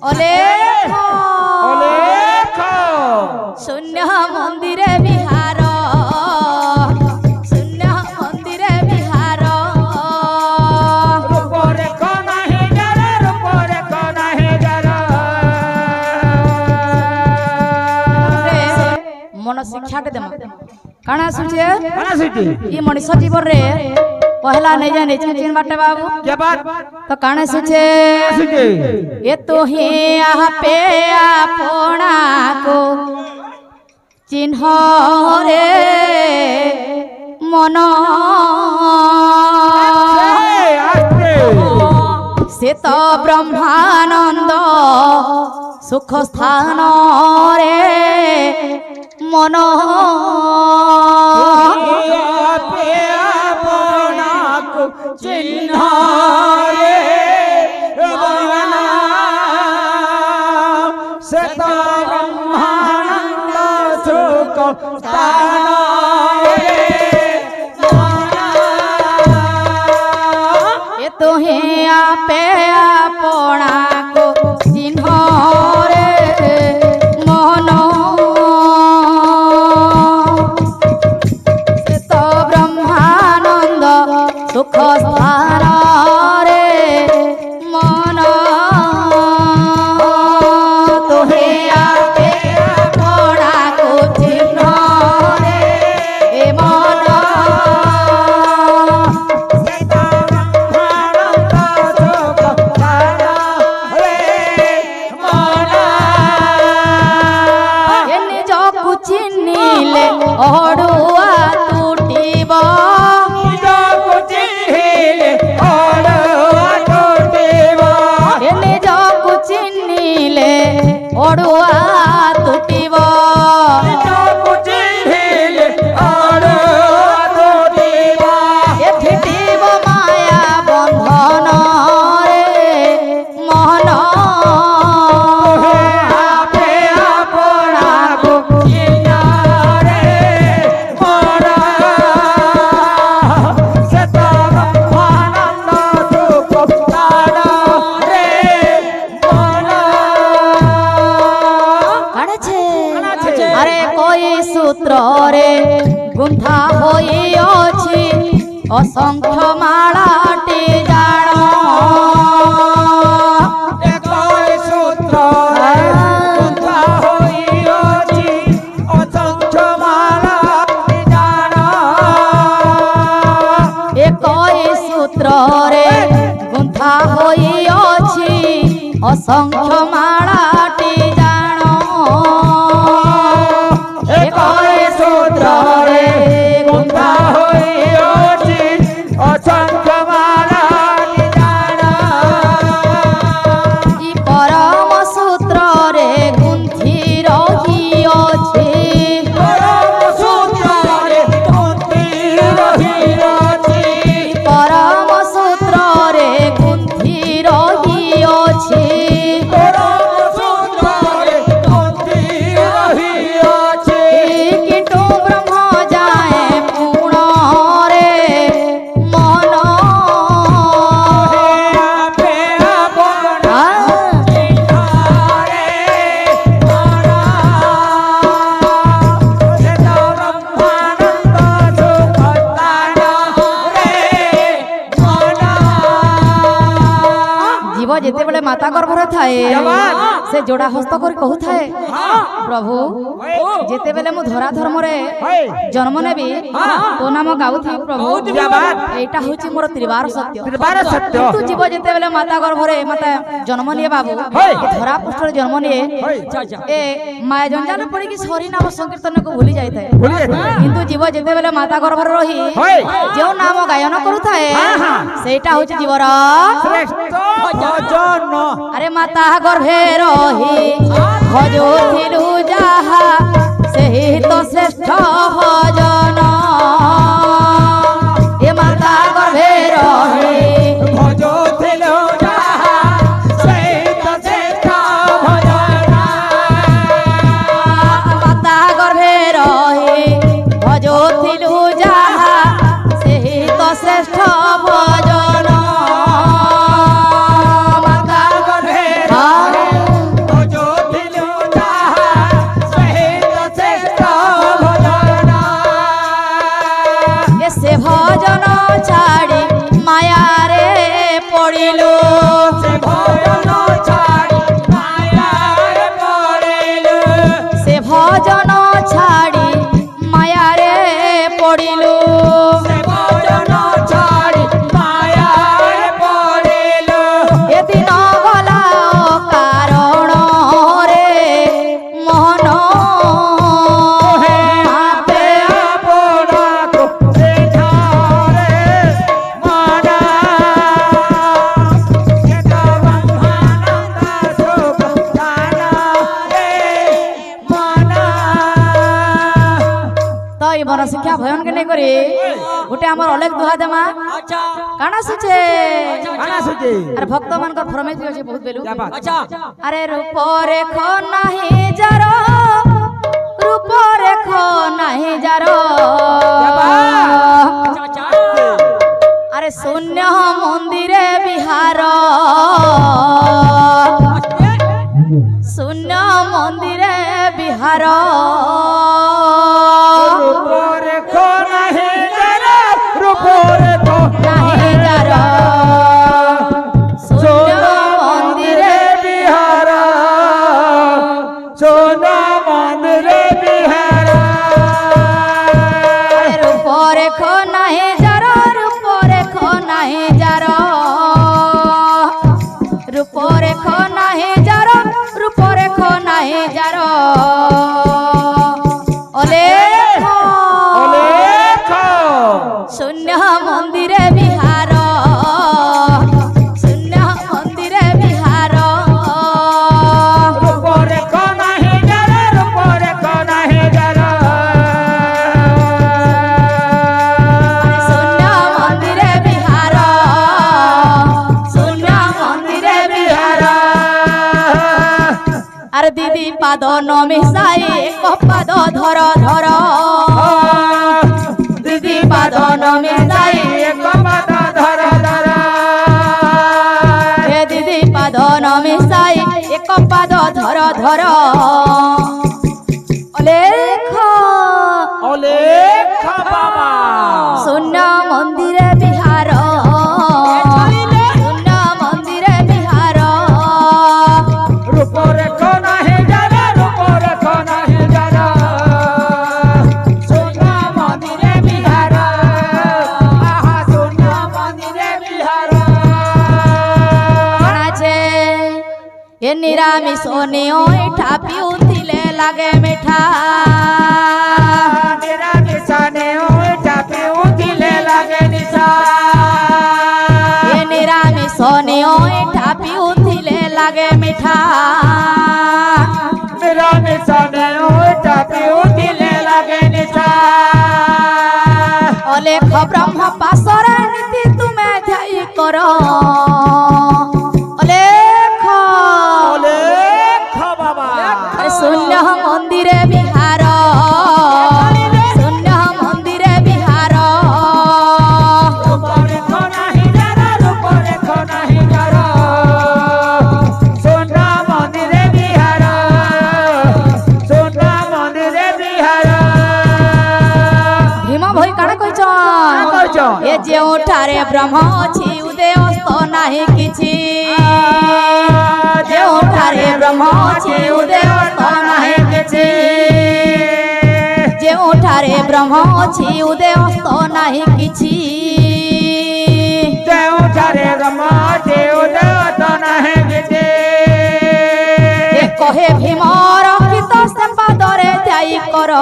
অলেখ অলেখ শূন্য মন্দিরে বিহার শূন্য মন্দিরে বিহার রূপরে কোনা হে গর রূপরে কোনা হে গর মন শিক্ষাଟେ দেমা কাଣା আসুছে কানা সিটি ই মଣିষ জীবন রে पहला नहीं जाने चिन बाटे बाबू क्या बात तो काने सुचे सिटी ये तो ही यहाँ पे अपना को चिन्ह रे मन से तो ब्रह्मानंद सुख स्थान रे मन चिन्ह रे भगवाना सत ब्रह्मानंद सुख स्थान रे ये तो ही आपे अपना को चिन्ह रे मन से तो ब्रह्मानंद सुख स्थान रे मन तो हे आपे अपना को चिन्ह रे ए मन चिन्नीले ओडुआ टूटीब चिन्नीले ओडुआ टूटीब फिटिब माया बंधन रे मोहन सूत्र रे गुंथा होई अछि असंख्य मालाटी जाण एक सूत्र रे गुंथा होई अछि असंख्य मालाटी जाण एक सूत्र रे गुंथा होई अछि असंख्य मालाटी जाण एक सूत्र रे गुंथा होई अछि असंख्य मालाटी जाण ई परम सूत्र रे गुंथि रही अछि परम सूत्र रे गुंथि रही अछि परम सूत्र रे गुंथि रही अछि परम सूत्र रे गुंथि रही अछि किटु ब्रह्म जाए पूर्ण रे मन आपे अपना चिन्ह रे मन से तो ब्रह्मानंद सुख स्थान रे मन जीव जेते बेले माता गर्भरे थाए से जोड़ा हस्त करी कहू थाए प्रभु जेते बेले मु धरा धर्म रे जन्म नेबी तो नाम गाउथि प्रभु एटा होची मोर त्रिवार सत्य तू जीव जेते बेले माता गर्भरे माता जन्म निये बाबू धरा पृष्ठ जन्म निये ए माया जंजाल पड़ी कि सरी नाम संकीर्तन को भूली जाय थाए किंतु जीव जेते बेले माता गर्भरे रही जो नाम गायन करू थाए सेटा होची जीवर श्रेष्ठ भजन अरे माता गर्भे रही भजोथिलु जाहा सेहि तो श्रेष्ठ भजन ए माता गर्भे रही भजोथिलु जाहा सेहि तो श्रेष्ठ भजन माता गर्भे रही भजोथिलु जाहा सेहि तो श्रेष्ठ भजन माता गर्भे रही গণশিক্ষা ভয়ন কে নেই করি গোটে আমার অলেখ দুহা দেমা আচ্ছা কানা সুচে কানা সুচে আরে ভক্ত মানকর ফরমাইশ আছে বহুত বেলু আচ্ছা আরে রূপ রেখ নাহি যার রূপ রেখ নাহি যার আচ্ছা আরে শূন্য মন্দিরে বিহার শূন্য মন্দিরে বিহার রূপরে খো নাহি যার রূপরে খো নাহি যার শূন্য মন্দিরে বিহার সোনা মন্দিরে বিহার রূপ রেখ নাহি যার রূপ রেখ নাহি যার রূপ রেখ নাহি যার রূপ রেখ নাহি যার অলেখ অলেখ শূন্য মন্দিরে বিহার শূন্য মন্দিরে বিহার রূপরে খো নাহি যার রূপরে খো নাহি যার শূন্য মন্দিরে বিহার শূন্য মন্দিরে বিহার আর দিদি পাদ নমিসাই এক পাদ ধর ধর দিদি পাদ নমিসাই এক পাদ ধর ধর হে দিদি পাদ নমিসাই এক পাদ ধর ধর অলেখ অলেখ বাবা শূন্য মন্দিরে বিহার শূন্য মন্দিরে বিহার রূপরে খো নাহি যার রূপরে খো নাহি যার সোনা মন্দিরে বিহার আহা সোনা মন্দিরে বিহার আছে এ নিরামিষ নিয় ঠাপি উঠিলে লাগে মিঠা মেরা নিশানে ওই চাপে উঠিলে লাগে নিশা এ নিরামিষ নিয় ঠাপি উঠিলে লাগে মিঠা মেরা নিশানে ওই চাপে উঠিলে লাগে নিশা অলেখ ব্রহ্ম পাশরে নীতি তুমি ধ্যাই কর অলেখ অলেখ বাবা শূন্য মন্দিরে বিহার শূন্য মন্দিরে বিহার রূপরে খো নাহি যার রূপরে খো নাহি যার সোনা মন্দিরে বিহার সোনা মন্দিরে বিহার ভীম ভই কাଣା কইছ কইছ? এ ଯେଉଁଠାରେ ବ୍ରହ୍ମ ଅଛି ଉଦୟ ଅସ୍ତ ନାହିଁ କିଛି ଯେଉଁଠାରେ ବ୍ରହ୍ମ ଅଛି ଉଦୟ ଅସ୍ତ ନାହିଁ କିଛି ଯେଉଁଠାରେ ବ୍ରହ୍ମ ଅଛି ଉଦୟ ଅସ୍ତ ନାହିଁ କିଛି ଯେଉଁଠାରେ ରମ ଦେଉଦତ ନାହିଁ କିଛି ଏ କହେ ଭୀମର ଗୀତ ସେ ପାଦରେ ଯାଇ କର